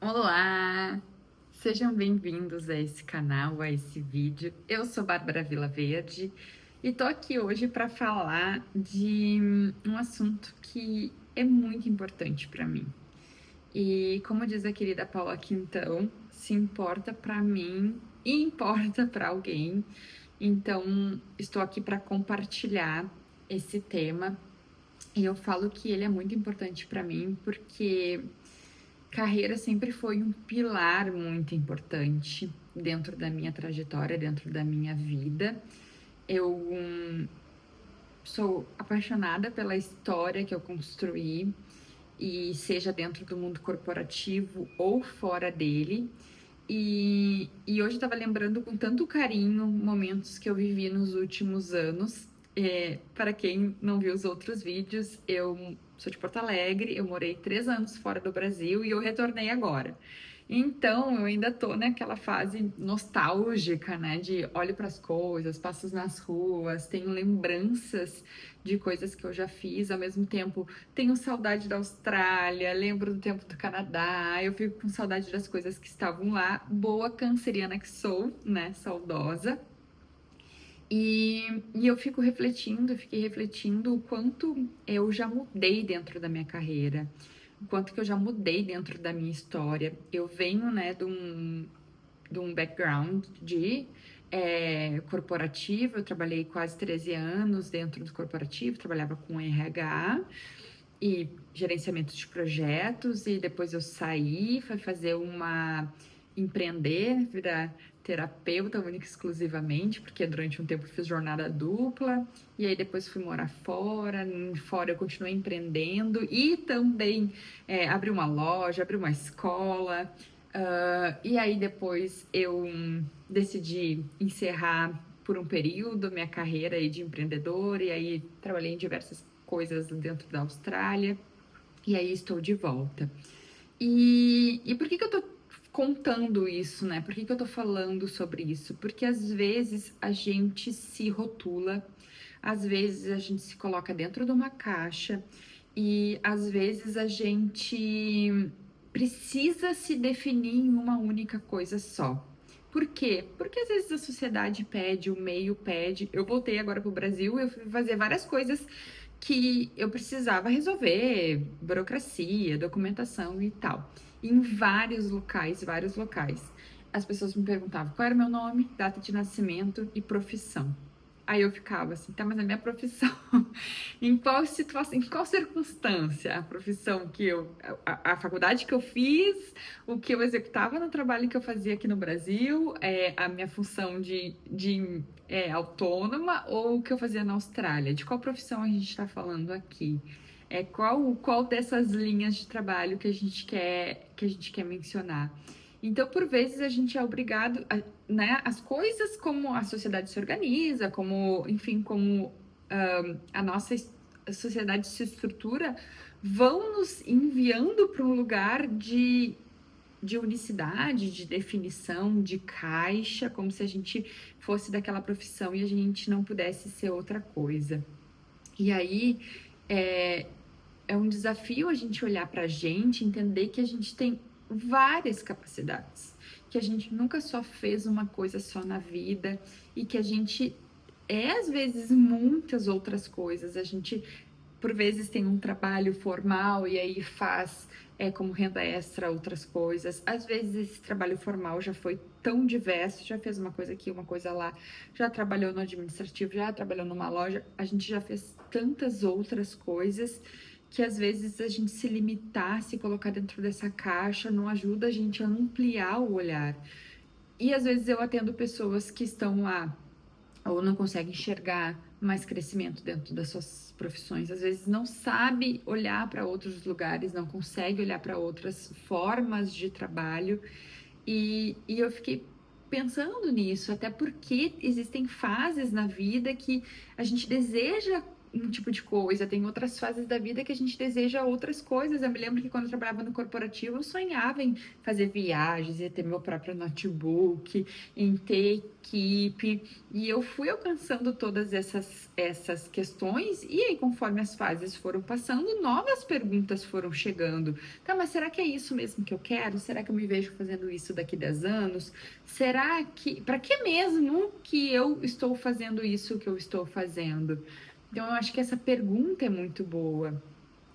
Olá! Sejam bem-vindos a esse canal, a esse vídeo. Eu sou Bárbara Vilaverde e tô aqui hoje para falar de um assunto que é muito importante para mim. E como diz a querida Paula Quintão, se importa para mim e importa para alguém. Então, estou aqui para compartilhar esse tema e eu falo que ele é muito importante para mim porque carreira sempre foi um pilar muito importante dentro da minha trajetória, dentro da minha vida. Eu sou apaixonada pela história que eu construí, e seja dentro do mundo corporativo ou fora dele. E hoje estava lembrando com tanto carinho momentos que eu vivi nos últimos anos. Para quem não viu os outros vídeos, eu sou de Porto Alegre, eu morei 3 anos fora do Brasil e eu retornei agora. Então, eu ainda tô naquela fase nostálgica, né? De olho para as coisas, passo nas ruas, tenho lembranças de coisas que eu já fiz, ao mesmo tempo tenho saudade da Austrália, lembro do tempo do Canadá, eu fico com saudade das coisas que estavam lá. Boa canceriana que sou, né? Saudosa. E eu fiquei refletindo o quanto eu já mudei dentro da minha carreira, o quanto que eu já mudei dentro da minha história. Eu venho, né, de um background de corporativo, eu trabalhei quase 13 anos dentro do corporativo, trabalhava com RH e gerenciamento de projetos, e depois eu saí, fui fazer empreender, virar terapeuta única e exclusivamente, porque durante um tempo fiz jornada dupla, e aí depois fui morar fora, fora eu continuei empreendendo, e também abri uma loja, abri uma escola, e aí depois eu decidi encerrar por um período minha carreira aí de empreendedora, e aí trabalhei em diversas coisas dentro da Austrália, e aí estou de volta. E por que eu tô contando isso, né? Por que eu tô falando sobre isso? Porque às vezes a gente se rotula, às vezes a gente se coloca dentro de uma caixa, e às vezes a gente precisa se definir em uma única coisa só. Por quê? Porque às vezes a sociedade pede, o meio pede. Eu voltei agora pro Brasil e eu fui fazer várias coisas que eu precisava resolver, burocracia, documentação e tal. Em vários locais, vários locais. As pessoas me perguntavam qual era o meu nome, data de nascimento e profissão. Aí eu ficava assim, tá, mas a minha profissão, em qual situação, em qual circunstância, a profissão que a faculdade que eu fiz, o que eu executava no trabalho que eu fazia aqui no Brasil, a minha função de autônoma, ou o que eu fazia na Austrália? De qual profissão a gente está falando aqui? Qual dessas linhas de trabalho que a gente quer mencionar? Então, por vezes, a gente é obrigado, né? As coisas como a sociedade se organiza, como, enfim, como a nossa sociedade se estrutura, vão nos enviando para um lugar de unicidade, de definição, de caixa, como se a gente fosse daquela profissão e a gente não pudesse ser outra coisa. E aí é um desafio a gente olhar para a gente, entender que a gente tem várias capacidades, que a gente nunca só fez uma coisa só na vida, e que a gente às vezes muitas outras coisas. A gente por vezes tem um trabalho formal e aí faz como renda extra outras coisas. Às vezes esse trabalho formal já foi tão diverso, já fez uma coisa aqui, uma coisa lá, já trabalhou no administrativo, já trabalhou numa loja, a gente já fez tantas outras coisas que às vezes a gente se limitar, se colocar dentro dessa caixa, não ajuda a gente a ampliar o olhar. E às vezes eu atendo pessoas que estão lá ou não consegue enxergar mais crescimento dentro das suas profissões, às vezes não sabe olhar para outros lugares, não consegue olhar para outras formas de trabalho, e eu fiquei pensando nisso, até porque existem fases na vida que a gente deseja, um tipo de coisa, tem outras fases da vida que a gente deseja outras coisas. Eu me lembro que quando eu trabalhava no corporativo, eu sonhava em fazer viagens, em ter meu próprio notebook, em ter equipe, e eu fui alcançando todas essas questões, e aí, conforme as fases foram passando, novas perguntas foram chegando. Tá, mas será que é isso mesmo que eu quero? Será que eu me vejo fazendo isso daqui a 10 anos? Será que, para que mesmo que eu estou fazendo isso que eu estou fazendo? Então, eu acho que essa pergunta é muito boa.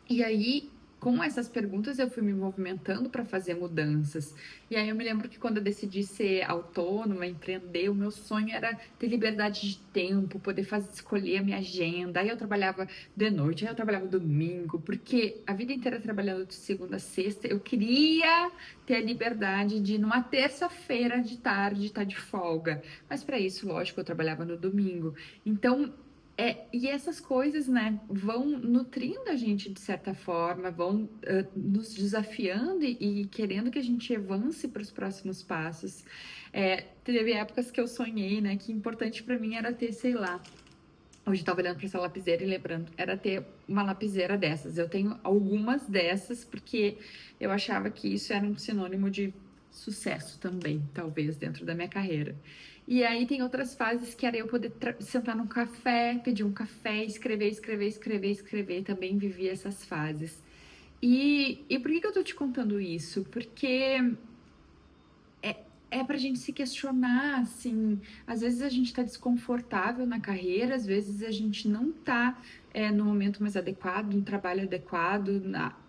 E aí, com essas perguntas, eu fui me movimentando para fazer mudanças. E aí, eu me lembro que quando eu decidi ser autônoma, empreender, o meu sonho era ter liberdade de tempo, poder fazer, escolher a minha agenda. Aí, eu trabalhava de noite, aí eu trabalhava domingo, porque a vida inteira trabalhando de segunda a sexta, eu queria ter a liberdade de, numa terça-feira de tarde, estar de folga. Mas, para isso, lógico, eu trabalhava no domingo. Então, e essas coisas, né, vão nutrindo a gente de certa forma, vão nos desafiando e querendo que a gente avance para os próximos passos. Teve épocas que eu sonhei, né, que importante para mim era ter, sei lá, hoje eu estava olhando para essa lapiseira e lembrando, era ter uma lapiseira dessas. Eu tenho algumas dessas porque eu achava que isso era um sinônimo de sucesso também, talvez, dentro da minha carreira. E aí tem outras fases que era eu poder sentar num café, pedir um café, escrever, escrever, escrever, escrever. Também vivi essas fases. E por que eu tô te contando isso? Porque é pra gente se questionar, assim, às vezes a gente tá desconfortável na carreira, às vezes a gente não tá no momento mais adequado, no trabalho adequado,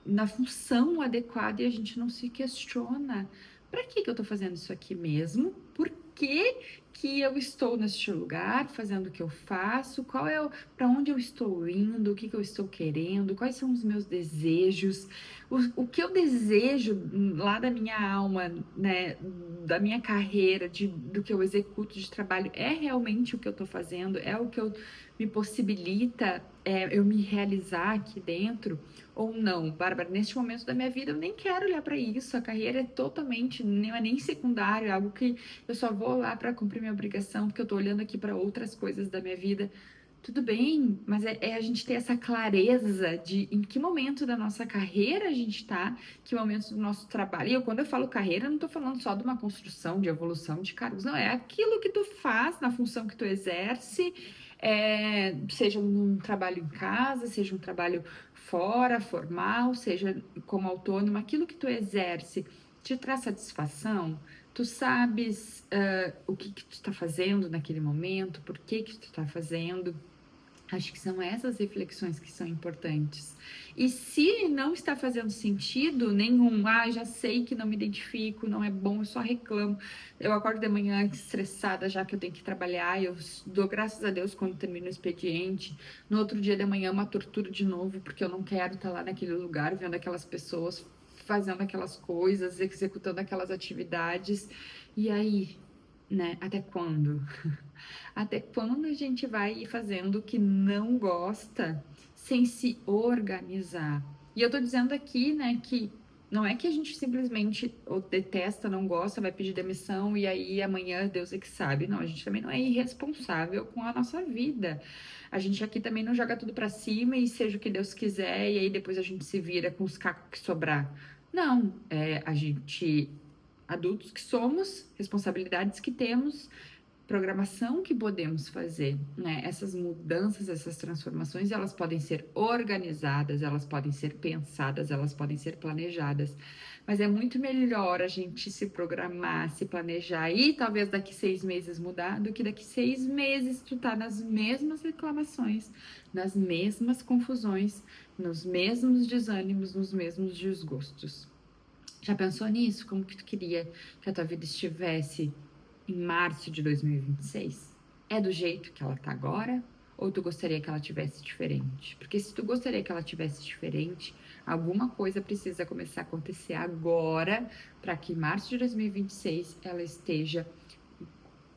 na função adequada, e a gente não se questiona. Pra que eu tô fazendo isso aqui mesmo? Por que que eu estou neste lugar, fazendo o que eu faço? Para onde eu estou indo? O que que eu estou querendo? Quais são os meus desejos? O que eu desejo lá da minha alma, né, da minha carreira, do que eu executo de trabalho, é realmente o que eu estou fazendo? É o que me possibilita eu me realizar aqui dentro? Ou não, Bárbara, neste momento da minha vida eu nem quero olhar para isso, a carreira é totalmente, não é nem secundário, é algo que eu só vou lá para cumprir minha obrigação, porque eu estou olhando aqui para outras coisas da minha vida. Tudo bem, mas é a gente ter essa clareza de em que momento da nossa carreira a gente está, que momento do nosso trabalho. E quando eu falo carreira, eu não estou falando só de uma construção, de evolução de cargos, não, é aquilo que tu faz na função que tu exerce, seja um trabalho em casa, seja um trabalho fora, formal, seja como autônomo, aquilo que tu exerce te traz satisfação? Tu sabes, o que que tu está fazendo naquele momento, por que que tu está fazendo? Acho que são essas reflexões que são importantes. E se não está fazendo sentido nenhum, já sei que não me identifico, não é bom, eu só reclamo. Eu acordo de manhã estressada já que eu tenho que trabalhar, eu dou graças a Deus quando termino o expediente. No outro dia de manhã, uma tortura de novo, porque eu não quero estar lá naquele lugar, vendo aquelas pessoas fazendo aquelas coisas, executando aquelas atividades. E aí, né? Até quando? Até quando a gente vai ir fazendo o que não gosta sem se organizar? E eu tô dizendo aqui, né, que não é que a gente simplesmente ou detesta, não gosta, vai pedir demissão e aí amanhã Deus é que sabe. Não, a gente também não é irresponsável com a nossa vida. A gente aqui também não joga tudo pra cima e seja o que Deus quiser e aí depois a gente se vira com os cacos que sobrar. Não, a gente, adultos que somos, responsabilidades que temos, programação que podemos fazer, né? Essas mudanças, essas transformações, elas podem ser organizadas, elas podem ser pensadas, elas podem ser planejadas. Mas é muito melhor a gente se programar, se planejar e talvez daqui 6 meses mudar, do que daqui 6 meses tu tá nas mesmas reclamações, nas mesmas confusões, nos mesmos desânimos, nos mesmos desgostos. Já pensou nisso? Como que tu queria que a tua vida estivesse em março de 2026? É do jeito que ela tá agora? Ou tu gostaria que ela tivesse diferente? Porque se tu gostaria que ela tivesse diferente, alguma coisa precisa começar a acontecer agora para que em março de 2026 ela esteja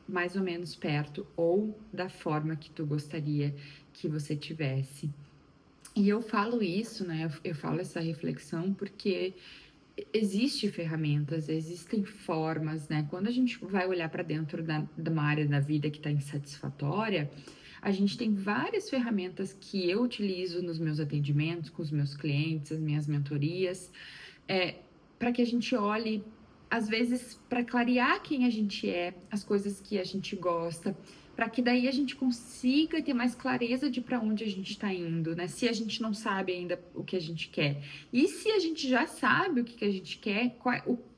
mais ou menos perto ou da forma que tu gostaria que você tivesse. E eu falo isso, né? Eu falo essa reflexão porque existem ferramentas, existem formas, né? Quando a gente vai olhar para dentro de uma área da vida que está insatisfatória, a gente tem várias ferramentas que eu utilizo nos meus atendimentos, com os meus clientes, as minhas mentorias, para que a gente olhe, às vezes, para clarear quem a gente é, as coisas que a gente gosta, para que daí a gente consiga ter mais clareza de para onde a gente está indo, né? Se a gente não sabe ainda o que a gente quer. E se a gente já sabe o que a gente quer,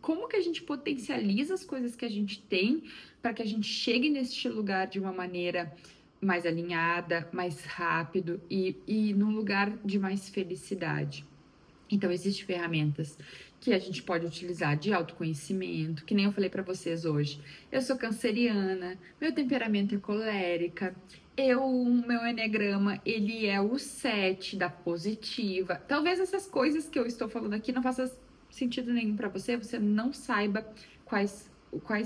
como que a gente potencializa as coisas que a gente tem para que a gente chegue neste lugar de uma maneira mais alinhada, mais rápido e num lugar de mais felicidade. Então, existem ferramentas que a gente pode utilizar de autoconhecimento, que nem eu falei para vocês hoje. Eu sou canceriana, meu temperamento é colérica, meu enneagrama, ele é o 7 da positiva. Talvez essas coisas que eu estou falando aqui não façam sentido nenhum para você, você não saiba quais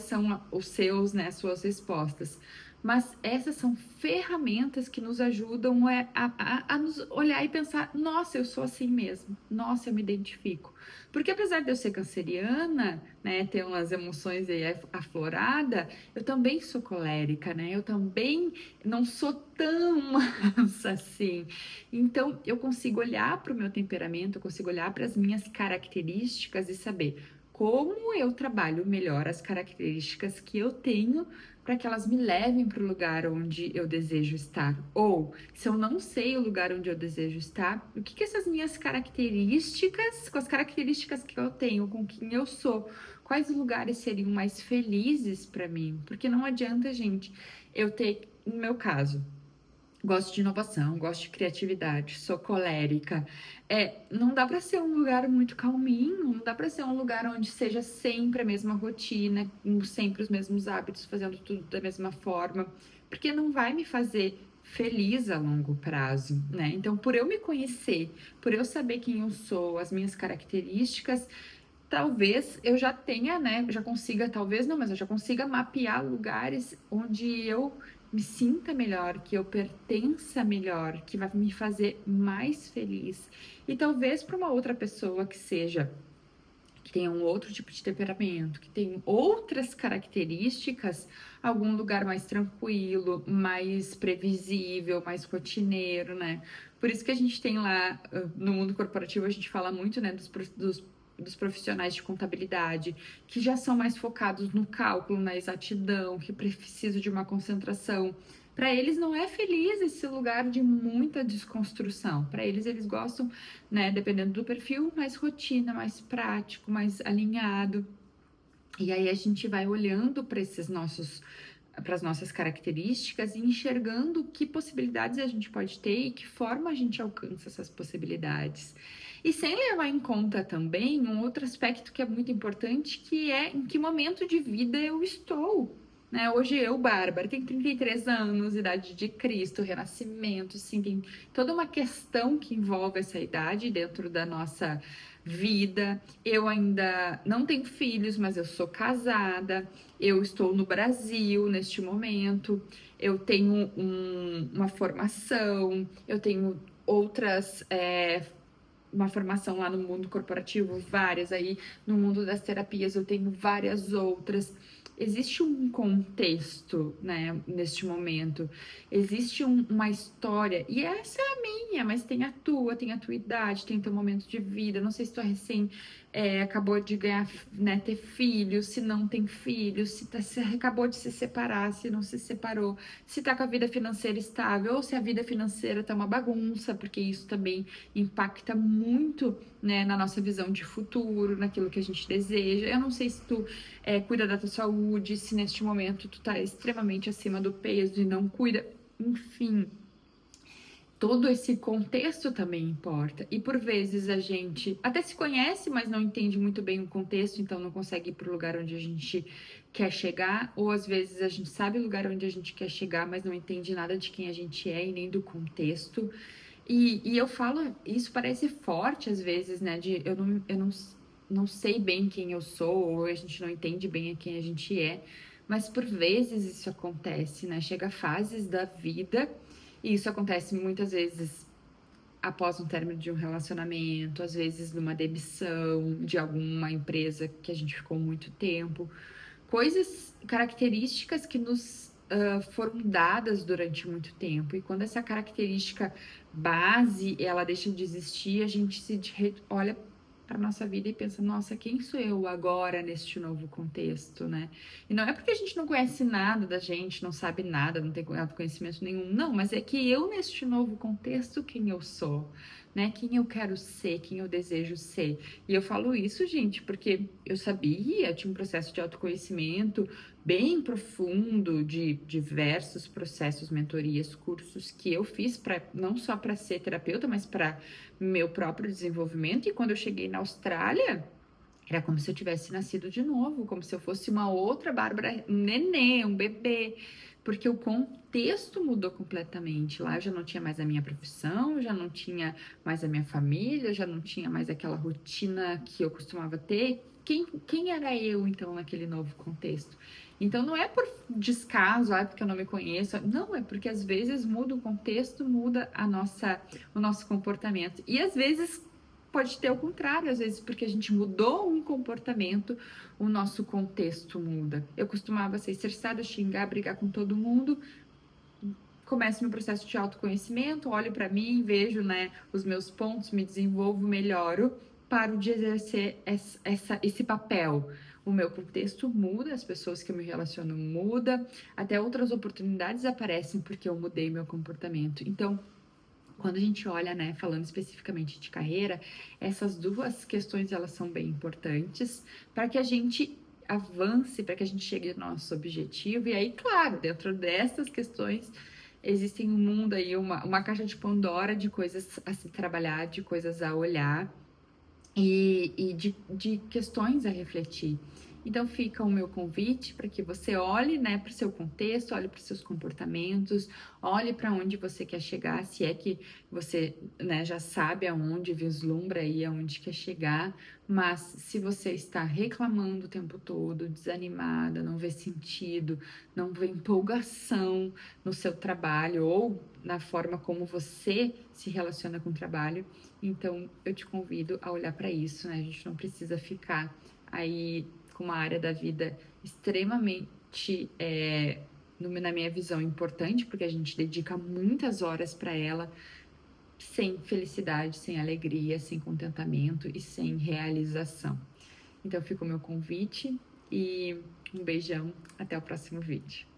são os seus, né, as suas respostas. Mas essas são ferramentas que nos ajudam a nos olhar e pensar: nossa, eu sou assim mesmo, nossa, eu me identifico. Porque apesar de eu ser canceriana, né, ter umas emoções aí aflorada, eu também sou colérica, né? Eu também não sou tão mansa assim. Então, eu consigo olhar para o meu temperamento, eu consigo olhar para as minhas características e saber como eu trabalho melhor as características que eu tenho para que elas me levem para o lugar onde eu desejo estar. Ou, se eu não sei o lugar onde eu desejo estar, o que essas minhas características, com as características que eu tenho, com quem eu sou, quais lugares seriam mais felizes para mim? Porque não adianta, gente, eu ter, no meu caso, gosto de inovação, gosto de criatividade, sou colérica. Não dá para ser um lugar muito calminho, não dá para ser um lugar onde seja sempre a mesma rotina, sempre os mesmos hábitos, fazendo tudo da mesma forma, porque não vai me fazer feliz a longo prazo, né? Então, por eu me conhecer, por eu saber quem eu sou, as minhas características, talvez eu já tenha, né? Já consiga, talvez não, mas eu já consiga mapear lugares onde eu me sinta melhor, que eu pertença melhor, que vai me fazer mais feliz. E talvez para uma outra pessoa que tenha um outro tipo de temperamento, que tenha outras características, algum lugar mais tranquilo, mais previsível, mais rotineiro, né? Por isso que a gente tem lá no mundo corporativo, a gente fala muito, né, dos profissionais de contabilidade, que já são mais focados no cálculo, na exatidão, que precisam de uma concentração. Para eles não é feliz esse lugar de muita desconstrução. Para eles gostam, né, dependendo do perfil, mais rotina, mais prático, mais alinhado. E aí a gente vai olhando para as nossas características e enxergando que possibilidades a gente pode ter e que forma a gente alcança essas possibilidades. E sem levar em conta também um outro aspecto que é muito importante, que é em que momento de vida eu estou. Né? Hoje eu, Bárbara, tenho 33 anos, idade de Cristo, renascimento, sim, tem toda uma questão que envolve essa idade dentro da nossa vida. Eu ainda não tenho filhos, mas eu sou casada. Eu estou no Brasil neste momento. Eu tenho uma formação. Eu tenho outras. Uma formação lá no mundo corporativo, várias aí. No mundo das terapias, eu tenho várias outras. Existe um contexto, né, neste momento. Existe uma história, e essa é a minha, mas tem a tua idade, tem o teu momento de vida. Não sei se tu acabou de ganhar, né, ter filhos, se não tem filhos, se acabou de se separar, se não se separou, se tá com a vida financeira estável, ou se a vida financeira tá uma bagunça, porque isso também impacta muito, né, na nossa visão de futuro, naquilo que a gente deseja. Eu não sei se tu cuida da tua saúde, se neste momento tu tá extremamente acima do peso e não cuida, enfim. Todo esse contexto também importa. E por vezes a gente até se conhece, mas não entende muito bem o contexto, então não consegue ir para o lugar onde a gente quer chegar. Ou às vezes a gente sabe o lugar onde a gente quer chegar, mas não entende nada de quem a gente é e nem do contexto. E eu falo, isso parece forte às vezes, né? Eu não sei bem quem eu sou, ou a gente não entende bem quem a gente é. Mas por vezes isso acontece, né? Chega fases da vida, e isso acontece muitas vezes após um término de um relacionamento, às vezes numa demissão de alguma empresa que a gente ficou muito tempo. Coisas, características que nos foram dadas durante muito tempo. E quando essa característica base ela deixa de existir, a gente olha para nossa vida e pensa, nossa, quem sou eu agora neste novo contexto, né? E não é porque a gente não conhece nada da gente, não sabe nada, não tem conhecimento nenhum, não, mas é que eu neste novo contexto, quem eu sou, né? Quem eu quero ser, quem eu desejo ser. E eu falo isso, gente, porque eu sabia, tinha um processo de autoconhecimento bem profundo de diversos processos, mentorias, cursos que eu fiz para não só para ser terapeuta, mas para meu próprio desenvolvimento. E quando eu cheguei na Austrália, era como se eu tivesse nascido de novo, como se eu fosse uma outra Bárbara, um nenê, um bebê, porque o contexto mudou completamente. Lá eu já não tinha mais a minha profissão, já não tinha mais a minha família, já não tinha mais aquela rotina que eu costumava ter. Quem era eu, então, naquele novo contexto? Então, não é por descaso, porque eu não me conheço. Não, é porque às vezes muda o contexto, muda o nosso comportamento. E às vezes pode ter o contrário, às vezes porque a gente mudou um comportamento, o nosso contexto muda. Eu costumava ser estressada, xingar, brigar com todo mundo. Começo meu processo de autoconhecimento, olho para mim, vejo, né, os meus pontos, me desenvolvo, melhoro, paro de exercer esse papel. O meu contexto muda, as pessoas que eu me relaciono mudam, até outras oportunidades aparecem porque eu mudei meu comportamento. Então, quando a gente olha, né, falando especificamente de carreira, essas duas questões elas são bem importantes para que a gente avance, para que a gente chegue no nosso objetivo. E aí, claro, dentro dessas questões existem um mundo aí, uma caixa de Pandora de coisas a se trabalhar, de coisas a olhar e de questões a refletir. Então fica o meu convite para que você olhe, né, para o seu contexto, olhe para os seus comportamentos, olhe para onde você quer chegar, se é que você, né, já sabe aonde, vislumbra aí aonde quer chegar, mas se você está reclamando o tempo todo, desanimada, não vê sentido, não vê empolgação no seu trabalho ou na forma como você se relaciona com o trabalho, então, eu te convido a olhar para isso, né? A gente não precisa ficar aí com uma área da vida extremamente, na minha visão, importante, porque a gente dedica muitas horas para ela, sem felicidade, sem alegria, sem contentamento e sem realização. Então, fica o meu convite e um beijão. Até o próximo vídeo.